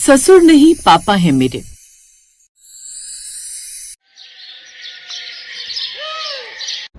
ससुर नहीं पापा है मेरे।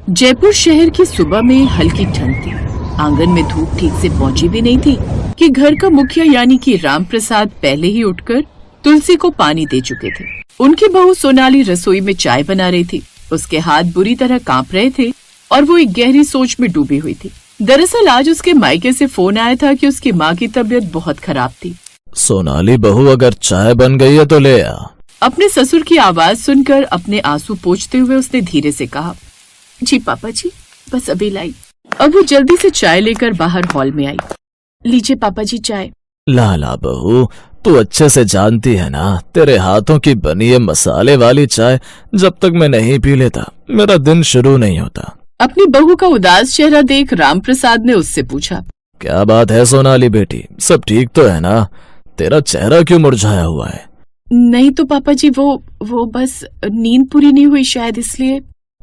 जयपुर शहर की सुबह में हल्की ठंड थी। आंगन में धूप ठीक से पहुंची भी नहीं थी कि घर का मुखिया यानी कि राम प्रसाद पहले ही उठकर तुलसी को पानी दे चुके थे। उनकी बहू सोनाली रसोई में चाय बना रही थी। उसके हाथ बुरी तरह कांप रहे थे और वो एक गहरी सोच में डूबी हुई थी। दरअसल आज उसके मायके से फोन आया था कि उसकी माँ की तबीयत बहुत खराब थी। सोनाली बहू, अगर चाय बन गई है तो ले आ। अपने ससुर की आवाज सुनकर अपने आंसू पोंछते हुए उसने धीरे से कहा, जी पापा जी, बस अभी लाई। अब वो जल्दी से चाय लेकर बाहर हॉल में आई। लीजिए पापा जी चाय। लाला बहू, तू अच्छे से जानती है ना, तेरे हाथों की बनी है मसाले वाली चाय जब तक मैं नहीं पी लेता मेरा दिन शुरू नहीं होता। अपनी बहू का उदास चेहरा देख राम प्रसाद ने उससे पूछा, क्या बात है सोनाली बेटी, सब ठीक तो है ना? तेरा चेहरा क्यों मुरझाया हुआ है? नहीं तो पापा जी, वो बस नींद पूरी नहीं हुई शायद, इसलिए।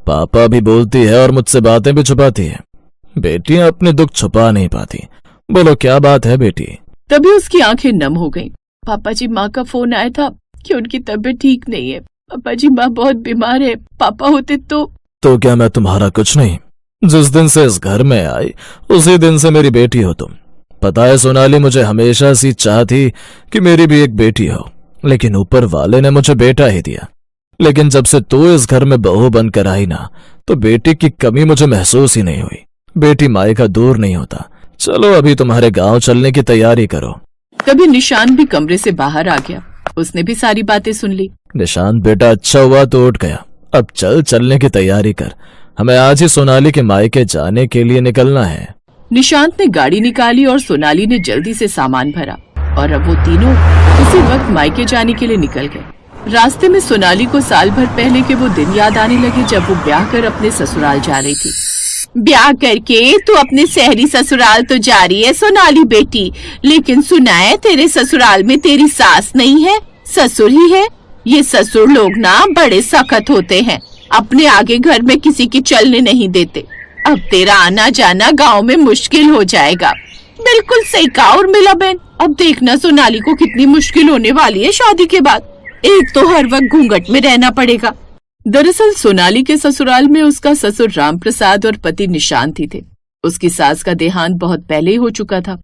पापा भी बोलती है और मुझसे बातें भी छुपाती है। बेटियां अपने दुख छुपा नहीं पाती। बोलो क्या बात है बेटी? तभी उसकी आंखें नम हो गईं। पापा जी, माँ का फोन आया था कि उनकी तबीयत ठीक नहीं है। पापा जी, माँ बहुत बीमार है। पापा होते तो क्या मैं तुम्हारा कुछ नहीं? जिस दिन से इस घर में आई उसी दिन से मेरी बेटी हो तुम। पता है सोनाली, मुझे हमेशा सी चाह थी कि मेरी भी एक बेटी हो, लेकिन ऊपर वाले ने मुझे बेटा ही दिया। लेकिन जब से तू इस घर में बहू बनकर आई ना, तो बेटी की कमी मुझे महसूस ही नहीं हुई। बेटी मायका दूर नहीं होता। चलो अभी तुम्हारे गांव चलने की तैयारी करो। तभी निशान भी कमरे से बाहर आ गया। उसने भी सारी बातें सुन ली। निशान बेटा, अच्छा हुआ तो उठ गया। अब चलने की तैयारी कर। हमें आज ही सोनाली के मायके जाने के लिए निकलना है। निशांत ने गाड़ी निकाली और सोनाली ने जल्दी से सामान भरा और अब वो तीनों उसी वक्त मायके जाने के लिए निकल गए। रास्ते में सोनाली को साल भर पहले के वो दिन याद आने लगे जब वो ब्याह कर अपने ससुराल जा रही थी। ब्याह करके तू अपने शहरी ससुराल तो जा रही है सोनाली बेटी, लेकिन सुना है तेरे ससुराल में तेरी सास नहीं है, ससुर ही है। ये ससुर लोग ना बड़े सख्त होते हैं, अपने आगे घर में किसी की चलने नहीं देते। अब तेरा आना जाना गांव में मुश्किल हो जाएगा। बिल्कुल सही कहा उर्मिला बहन। अब देखना सोनाली को कितनी मुश्किल होने वाली है शादी के बाद। एक तो हर वक्त घूंघट में रहना पड़ेगा। दरअसल सोनाली के ससुराल में उसका ससुर राम प्रसाद और पति निशांत ही थे। उसकी सास का देहांत बहुत पहले ही हो चुका था।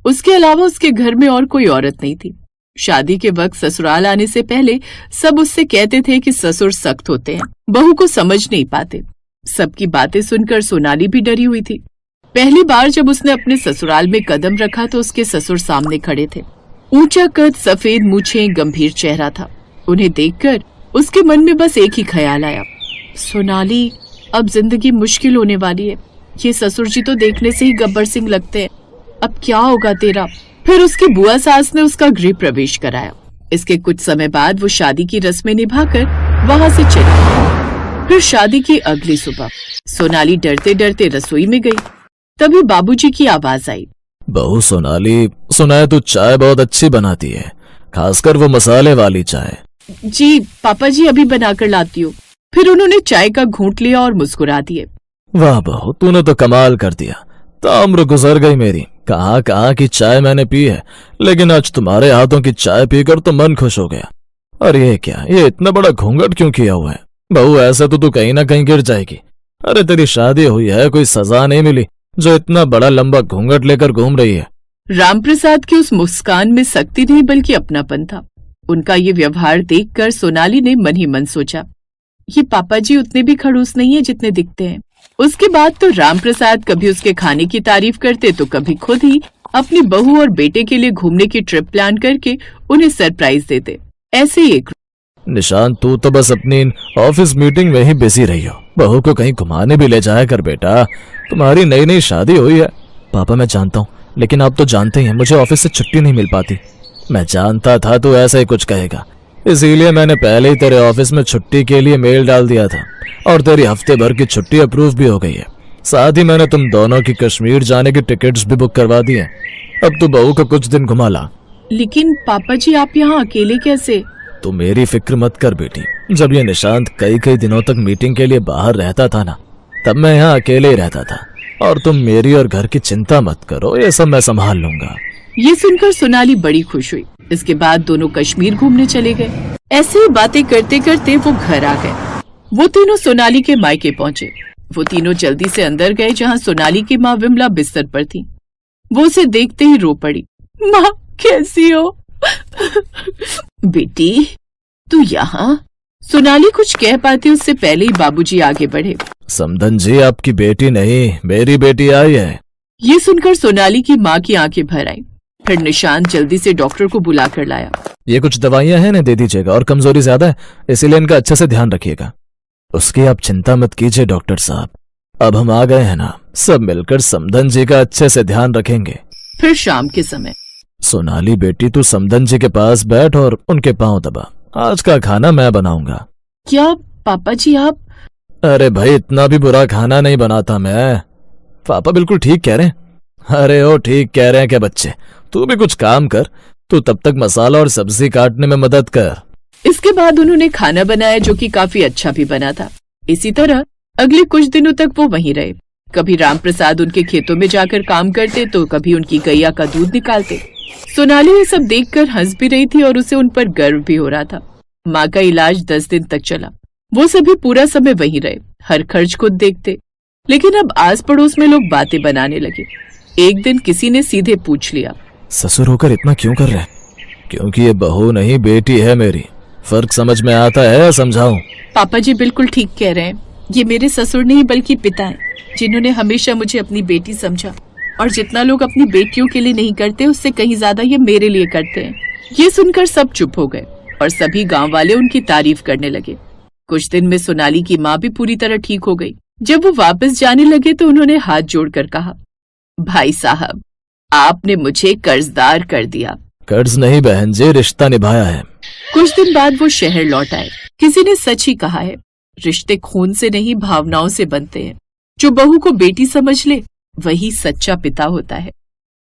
उसके अलावा उसके घर में और कोई औरत नहीं थी। शादी के वक्त ससुराल आने से पहले सब उससे कहते थे कि ससुर सख्त होते हैं, बहू को समझ नहीं पाते। सबकी बातें सुनकर सोनाली भी डरी हुई थी। पहली बार जब उसने अपने ससुराल में कदम रखा तो उसके ससुर सामने खड़े थे। ऊंचा कद, सफेद मूछें, गंभीर चेहरा था। उन्हें देखकर उसके मन में बस एक ही ख्याल आया, सोनाली अब जिंदगी मुश्किल होने वाली है। ये ससुर जी तो देखने से ही गब्बर सिंह लगते हैं, अब क्या होगा तेरा। फिर उसकी बुआ सास ने उसका गृह प्रवेश कराया। इसके कुछ समय बाद वो शादी की रस्में निभाकर वहां से चली। फिर शादी की अगली सुबह सोनाली डरते डरते रसोई में गई। तभी बाबूजी की आवाज आई, बहू सोनाली, सुना है तू चाय बहुत अच्छी बनाती है, खासकर वो मसाले वाली चाय। जी पापा जी, अभी बनाकर लाती हूँ। फिर उन्होंने चाय का घूंट लिया और मुस्कुरा दिए। वाह बहू, तूने तो कमाल कर दिया। ताम्र गुजर गई मेरी, कहाँ की चाय मैंने पी है, लेकिन आज तुम्हारे हाथों की चाय पीकर तो मन खुश हो गया। और ये क्या, ये इतना बड़ा घूंघट क्यों किया हुआ है? बहू ऐसे तो तू कहीं ना कहीं गिर जाएगी। अरे तेरी शादी हुई है, कोई सजा नहीं मिली जो इतना बड़ा लंबा घूंघट लेकर घूम रही है। रामप्रसाद की उस मुस्कान में सख्ती नहीं बल्कि अपनापन था। उनका ये व्यवहार देखकर सोनाली ने मन ही मन सोचा, ये पापा जी उतने भी खड़ूस नहीं है जितने दिखते हैं। उसके बाद तो रामप्रसाद कभी उसके खाने की तारीफ करते तो कभी खुद ही अपनी बहू और बेटे के लिए घूमने की ट्रिप प्लान करके उन्हें सरप्राइज देते। ऐसे ही एक निशांत, तू तो बस अपनी ऑफिस मीटिंग में ही बिजी रही हो, बहू को कहीं घुमाने भी ले जाया कर बेटा। तुम्हारी नई नई शादी हुई है। पापा मैं जानता हूँ, लेकिन आप तो जानते ही हैं मुझे ऑफिस से छुट्टी नहीं मिल पाती। मैं जानता था तू ऐसा ही कुछ कहेगा, इसीलिए मैंने पहले ही तेरे ऑफिस में छुट्टी के लिए मेल डाल दिया था और तेरी हफ्ते भर की छुट्टी अप्रूव भी हो गई है। साथ ही मैंने तुम दोनों की कश्मीर जाने की टिकट्स भी बुक करवा दी हैं। अब तू बहू को कुछ दिन घुमा ला। लेकिन पापा जी आप यहाँ अकेले कैसे? तू मेरी फिक्र मत कर बेटी, जब ये निशांत कई दिनों तक मीटिंग के लिए बाहर रहता था ना, तब मैं यहाँ अकेले ही रहता था। और तुम मेरी और घर की चिंता मत करो, ये सब मैं संभाल लूंगा। ये सुनकर सोनाली बड़ी खुश हुई। इसके बाद दोनों कश्मीर घूमने चले गए। ऐसे ही बातें करते करते वो घर आ गए। वो तीनों सोनाली के मायके पहुंचे। वो तीनों जल्दी से अंदर गए जहां सोनाली की माँ विमला बिस्तर पर थी। वो उसे देखते ही रो पड़ी। माँ कैसी हो? बेटी तू यहाँ? सोनाली कुछ कह पाती उससे पहले ही बाबूजी आगे बढ़े। समधन जी, आपकी बेटी नहीं मेरी बेटी आई है। ये सुनकर सोनाली की माँ की आंखें भर आई। फिर निशांत जल्दी से डॉक्टर को बुला कर लाया। ये कुछ दवाइयां हैं, इन्हें दे दीजिएगा, और कमजोरी ज्यादा है इसीलिए इनका अच्छे से ध्यान रखिएगा। उसकी आप चिंता मत कीजिए डॉक्टर साहब, अब हम आ गए हैं ना, सब मिलकर समधन जी का अच्छे से ध्यान रखेंगे। फिर शाम के समय सोनाली बेटी, तू समधन जी के पास बैठ और उनके पांव दबा। आज का खाना मैं बनाऊंगा। क्या पापा जी आप? अरे भाई, इतना भी बुरा खाना नहीं बनाता मैं। पापा बिल्कुल ठीक कह रहे हैं। अरे ओ ठीक कह रहे हैं क्या बच्चे, तू भी कुछ काम कर, तू तब तक मसाला और सब्जी काटने में मदद कर। इसके बाद उन्होंने खाना बनाया जो कि काफी अच्छा भी बना था। इसी तरह अगले कुछ दिनों तक वो वहीं रहे। कभी राम प्रसाद उनके खेतों में जाकर काम करते तो कभी उनकी गैया का दूध निकालते। सोनाली ये सब देखकर हंस भी रही थी और उसे उन पर गर्व भी हो रहा था। माँ का इलाज 10 दिन तक चला। वो सभी पूरा समय वहीं रहे, हर खर्च खुद देखते। लेकिन अब आस पड़ोस में लोग बातें बनाने लगे। एक दिन किसी ने सीधे पूछ लिया, ससुर होकर इतना क्यों कर रहे हैं? क्योंकि ये बहू नहीं बेटी है मेरी। फर्क समझ में आता है या समझाऊं? पापा जी बिल्कुल ठीक कह रहे हैं। ये मेरे ससुर नहीं बल्कि पिता हैं, जिन्होंने हमेशा मुझे अपनी बेटी समझा। और जितना लोग अपनी बेटियों के लिए नहीं करते उससे कहीं ज्यादा ये मेरे लिए करते हैं। ये सुनकर सब चुप हो गए और सभी गांव वाले उनकी तारीफ करने लगे। कुछ दिन में सोनाली की माँ भी पूरी तरह ठीक हो गई। जब वो वापस जाने लगे तो उन्होंने हाथ जोड़कर कहा, भाई साहब आपने मुझे कर्जदार कर दिया। कर्ज नहीं बहन जी, रिश्ता निभाया है। कुछ दिन बाद वो शहर लौट आए। किसी ने सच ही कहा है, रिश्ते खून से नहीं भावनाओं से बनते हैं। जो बहू को बेटी समझ ले वही सच्चा पिता होता है।